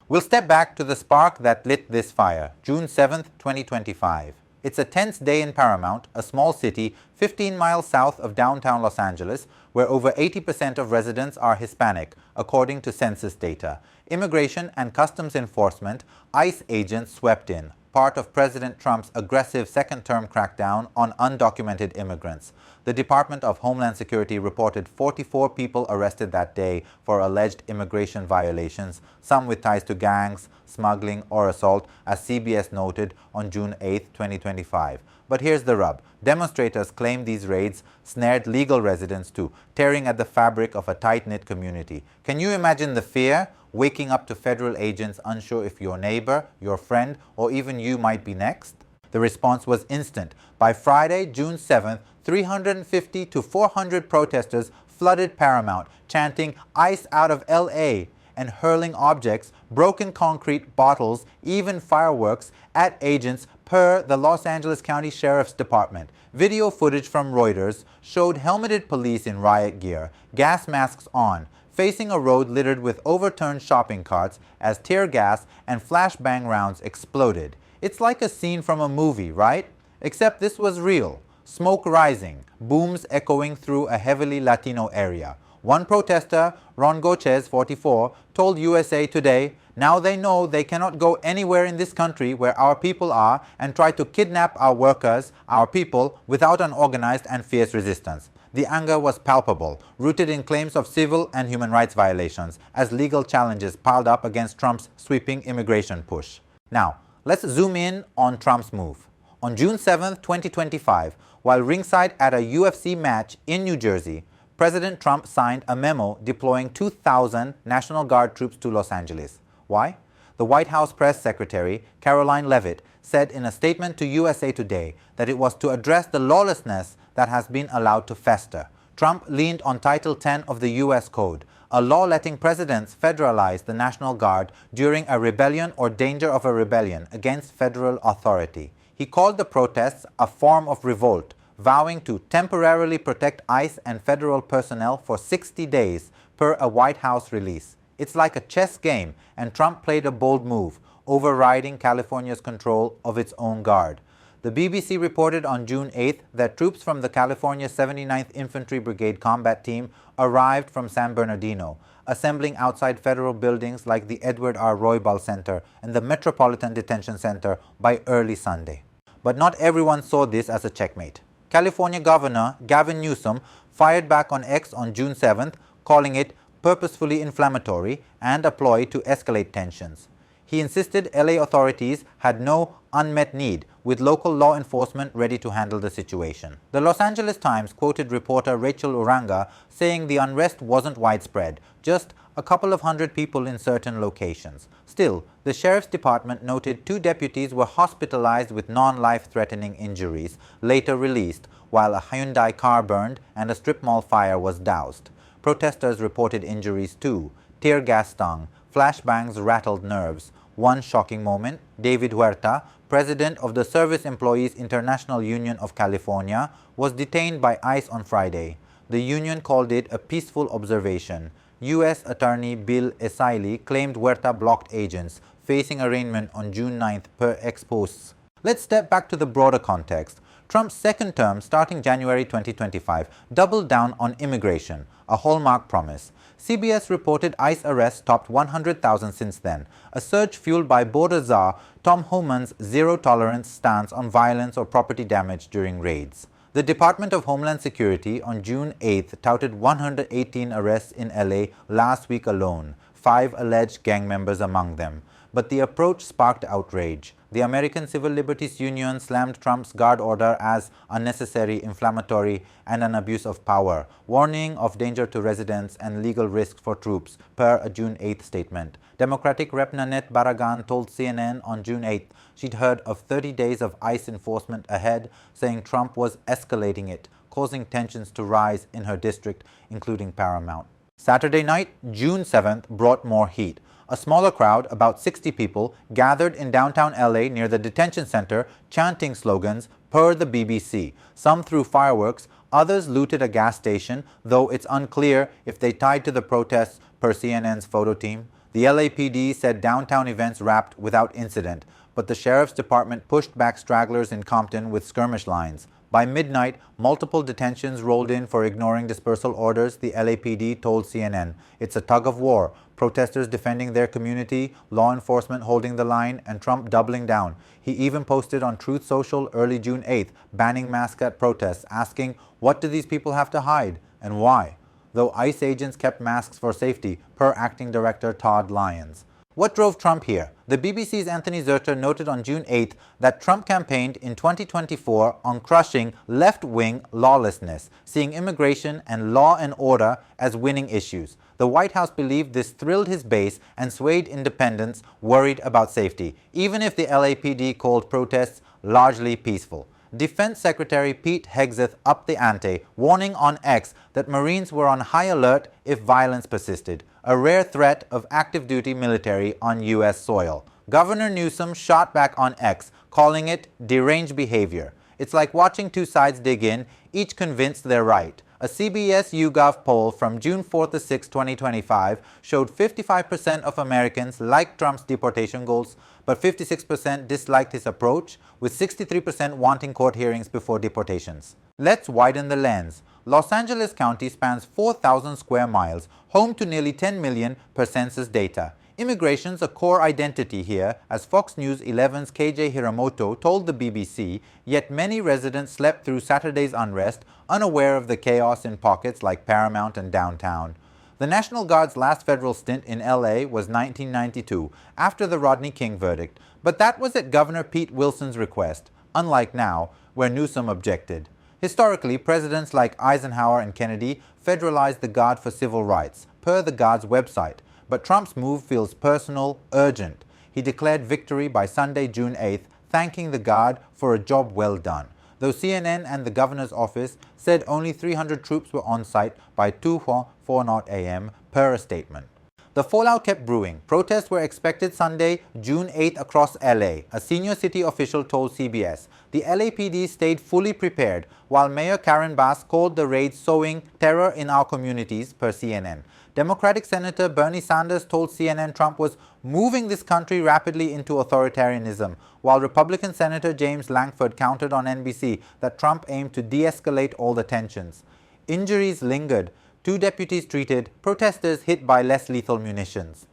We'll step back to the spark that lit this fire, June 7, 2025. It's a tense day in Paramount, a small city 15 miles south of downtown Los Angeles, where over 80% of residents are Hispanic, according to census data. Immigration and Customs Enforcement, ICE agents swept in, part of President Trump's aggressive second-term crackdown on undocumented immigrants. The Department of Homeland Security reported 44 people arrested that day for alleged immigration violations, some with ties to gangs, smuggling, or assault, as CBS noted on June 8, 2025. But here's the rub. Demonstrators claim these raids snared legal residents too, tearing at the fabric of a tight-knit community. Can you imagine the fear? Waking up to federal agents unsure if your neighbor, your friend, or even you might be next? The response was instant. By Friday, June 7th, 350 to 400 protesters flooded Paramount, chanting "ICE out of LA" and hurling objects, broken concrete, bottles, even fireworks at agents per the Los Angeles County Sheriff's Department. Video footage from Reuters showed helmeted police in riot gear, gas masks on, facing a road littered with overturned shopping carts as tear gas and flashbang rounds exploded. It's like a scene from a movie, right? Except this was real. Smoke rising, booms echoing through a heavily Latino area. One protester, Ron Gochez, 44, told USA Today, "Now they know they cannot go anywhere in this country where our people are and try to kidnap our workers, our people, without an organized and fierce resistance." The anger was palpable, rooted in claims of civil and human rights violations, as legal challenges piled up against Trump's sweeping immigration push. Now, let's zoom in on Trump's move. On June 7, 2025, while ringside at a UFC match in New Jersey, President Trump signed a memo deploying 2,000 National Guard troops to Los Angeles. Why? The White House press secretary, Caroline Leavitt, said in a statement to USA Today that it was to address the lawlessness that has been allowed to fester. Trump leaned on Title 10 of the U.S. Code, a law letting presidents federalize the National Guard during a rebellion or danger of a rebellion against federal authority. He called the protests a form of revolt, vowing to temporarily protect ICE and federal personnel for 60 days per a White House release. It's like a chess game, and Trump played a bold move, overriding California's control of its own guard. The BBC reported on June 8th that troops from the California 79th Infantry Brigade combat team arrived from San Bernardino, assembling outside federal buildings like the Edward R. Roybal Center and the Metropolitan Detention Center by early Sunday. But not everyone saw this as a checkmate. California Governor Gavin Newsom fired back on X on June 7th, calling it purposefully inflammatory and a ploy to escalate tensions. He insisted LA authorities had no unmet need, with local law enforcement ready to handle the situation. The Los Angeles Times quoted reporter Rachel Uranga saying the unrest wasn't widespread, just a couple of hundred people in certain locations. Still, the sheriff's department noted 2 deputies were hospitalized with non-life-threatening injuries, later released, while a Hyundai car burned and a strip mall fire was doused. Protesters reported injuries too. Tear gas stung, flashbangs rattled nerves. One shocking moment, David Huerta, president of the Service Employees International Union of California, was detained by ICE on Friday. The union called it a peaceful observation. U.S. Attorney Bill Esaili claimed Huerta blocked agents, facing arraignment on June 9th per ex-posts. Let's step back to the broader context. Trump's second term, starting January 2025, doubled down on immigration, a hallmark promise. CBS reported ICE arrests topped 100,000 since then, a surge fueled by border czar Tom Homan's zero-tolerance stance on violence or property damage during raids. The Department of Homeland Security on June 8th touted 118 arrests in LA last week alone, 5 alleged gang members among them. But the approach sparked outrage. The American Civil Liberties Union slammed Trump's guard order as unnecessary, inflammatory, and an abuse of power, warning of danger to residents and legal risks for troops, per a June 8th statement. Democratic Rep. Nanette Barragan told CNN on June 8th she'd heard of 30 days of ICE enforcement ahead, saying Trump was escalating it, causing tensions to rise in her district, including Paramount. Saturday night, June 7th, brought more heat. A smaller crowd, about 60 people, gathered in downtown LA near the detention center, chanting slogans, per the BBC. Some threw fireworks, others looted a gas station, though it's unclear if they tied to the protests, per CNN's photo team. The LAPD said downtown events wrapped without incident, but the sheriff's department pushed back stragglers in Compton with skirmish lines. By midnight, multiple detentions rolled in for ignoring dispersal orders, the LAPD told CNN. It's a tug of war, protesters defending their community, law enforcement holding the line, and Trump doubling down. He even posted on Truth Social early June 8th, banning masks at protests, asking, what do these people have to hide, and why? Though ICE agents kept masks for safety, per acting director Todd Lyons. What drove Trump here? The BBC's Anthony Zurcher noted on June 8th that Trump campaigned in 2024 on crushing left-wing lawlessness, seeing immigration and law and order as winning issues. The White House believed this thrilled his base and swayed independents worried about safety, even if the LAPD called protests largely peaceful. Defense Secretary Pete Hegseth upped the ante, warning on X that Marines were on high alert if violence persisted, a rare threat of active-duty military on U.S. soil. Governor Newsom shot back on X, calling it deranged behavior. It's like watching two sides dig in, each convinced they're right. A CBS YouGov poll from June 4 to 6, 2025 showed 55% of Americans liked Trump's deportation goals, but 56% disliked his approach, with 63% wanting court hearings before deportations. Let's widen the lens. Los Angeles County spans 4,000 square miles, home to nearly 10 million per census data. Immigration's a core identity here, as Fox News 11's KJ Hiramoto told the BBC, yet many residents slept through Saturday's unrest, unaware of the chaos in pockets like Paramount and downtown. The National Guard's last federal stint in LA was 1992, after the Rodney King verdict, but that was at Governor Pete Wilson's request, unlike now, where Newsom objected. Historically, presidents like Eisenhower and Kennedy federalized the Guard for civil rights, per the Guard's website. But Trump's move feels personal, urgent. He declared victory by Sunday, June 8th, thanking the Guard for a job well done, though CNN and the governor's office said only 300 troops were on site by 2:40 a.m. per a statement. The fallout kept brewing. Protests were expected Sunday, June 8th across LA, a senior city official told CBS. The LAPD stayed fully prepared, while Mayor Karen Bass called the raid sowing terror in our communities, per CNN. Democratic Senator Bernie Sanders told CNN Trump was moving this country rapidly into authoritarianism, while Republican Senator James Lankford countered on NBC that Trump aimed to de-escalate all the tensions. Injuries lingered. 2 deputies treated, protesters hit by less lethal munitions.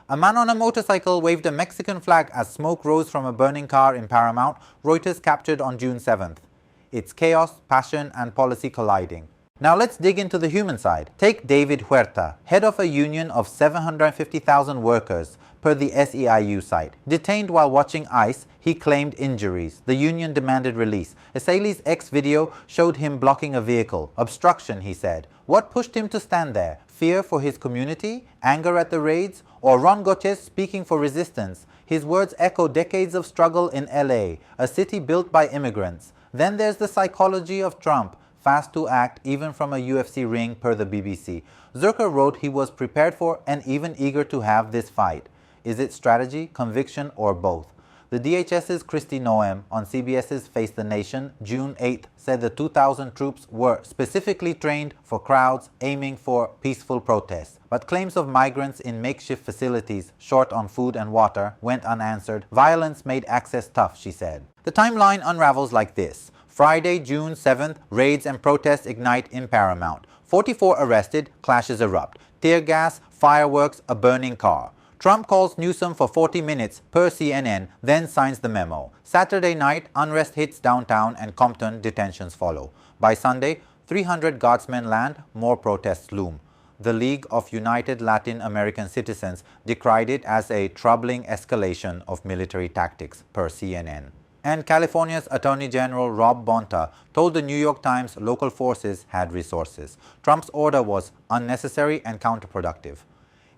A man on a motorcycle waved a Mexican flag as smoke rose from a burning car in Paramount, Reuters captured on June 7th. It's chaos, passion, and policy colliding. Now let's dig into the human side. Take David Huerta, head of a union of 750,000 workers, per the SEIU site. Detained while watching ICE, he claimed injuries. The union demanded release. Asaily's X video showed him blocking a vehicle. Obstruction, he said. What pushed him to stand there? Fear for his community? Anger at the raids? Or Ron Goches speaking for resistance? His words echo decades of struggle in LA, a city built by immigrants. Then there's the psychology of Trump, fast to act even from a UFC ring, per the BBC. Zurcher wrote he was prepared for and even eager to have this fight. Is it strategy, conviction, or both? The DHS's Kristi Noem on CBS's Face the Nation, June 8th, said the 2,000 troops were specifically trained for crowds aiming for peaceful protests. But claims of migrants in makeshift facilities, short on food and water, went unanswered. Violence made access tough, she said. The timeline unravels like this. Friday, June 7th, raids and protests ignite in Paramount. 44 arrested, clashes erupt. Tear gas, fireworks, a burning car. Trump calls Newsom for 40 minutes, per CNN, then signs the memo. Saturday night, unrest hits downtown and Compton, detentions follow. By Sunday, 300 Guardsmen land, more protests loom. The League of United Latin American Citizens decried it as a troubling escalation of military tactics, per CNN. And California's Attorney General Rob Bonta told the New York Times local forces had resources. Trump's order was unnecessary and counterproductive.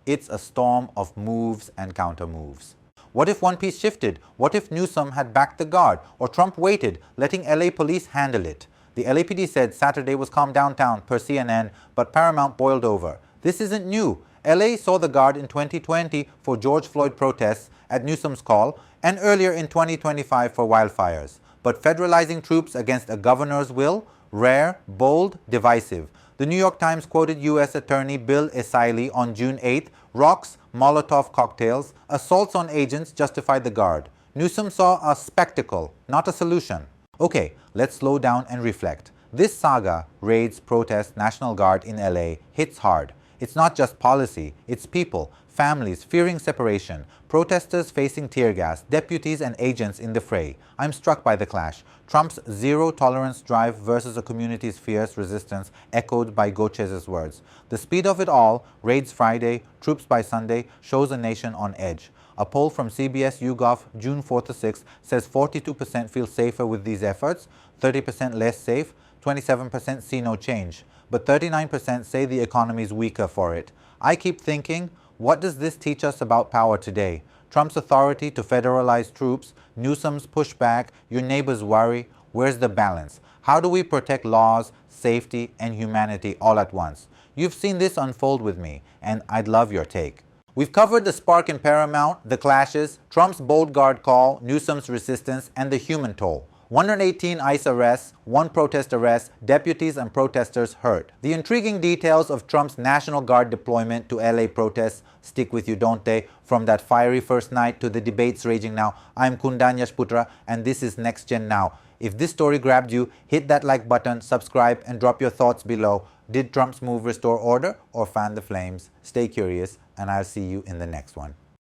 It's a storm of moves and counter-moves. What if one piece shifted? What if Newsom had backed the Guard, or Trump waited, letting LA police handle it? The LAPD said Saturday was calm downtown, per CNN, but Paramount boiled over. This isn't new. LA saw the Guard in 2020 for George Floyd protests at Newsom's call, and earlier in 2025 for wildfires. But federalizing troops against a governor's will? Rare, bold, divisive. The New York Times quoted U.S. Attorney Bill Asaily on June 8th, rocks Molotov cocktails, assaults on agents justified the guard. Newsom saw a spectacle, not a solution. Okay, let's slow down and reflect. This saga, raids, protests, National Guard in LA, hits hard. It's not just policy, it's people, families fearing separation, protesters facing tear gas, deputies and agents in the fray. I'm struck by the clash. Trump's zero-tolerance drive versus a community's fierce resistance, echoed by Gochez's words. The speed of it all, raids Friday, troops by Sunday, shows a nation on edge. A poll from CBS YouGov June 4th to 6th says 42% feel safer with these efforts, 30% less safe, 27% see no change, but 39% say the economy is weaker for it. I keep thinking, what does this teach us about power today? Trump's authority to federalize troops, Newsom's pushback, your neighbors worry. Where's the balance? How do we protect laws, safety, and humanity all at once? You've seen this unfold with me, and I'd love your take. We've covered the spark in Paramount, the clashes, Trump's bold guard call, Newsom's resistance, and the human toll. 118 ICE arrests, 1 protest arrest, deputies and protesters hurt. The intriguing details of Trump's National Guard deployment to LA protests stick with you, don't they? From that fiery first night to the debates raging now. I'm Kundan Yashputra, and this is NextGen Now. If this story grabbed you, hit that like button, subscribe, and drop your thoughts below. Did Trump's move restore order or fan the flames? Stay curious, and I'll see you in the next one.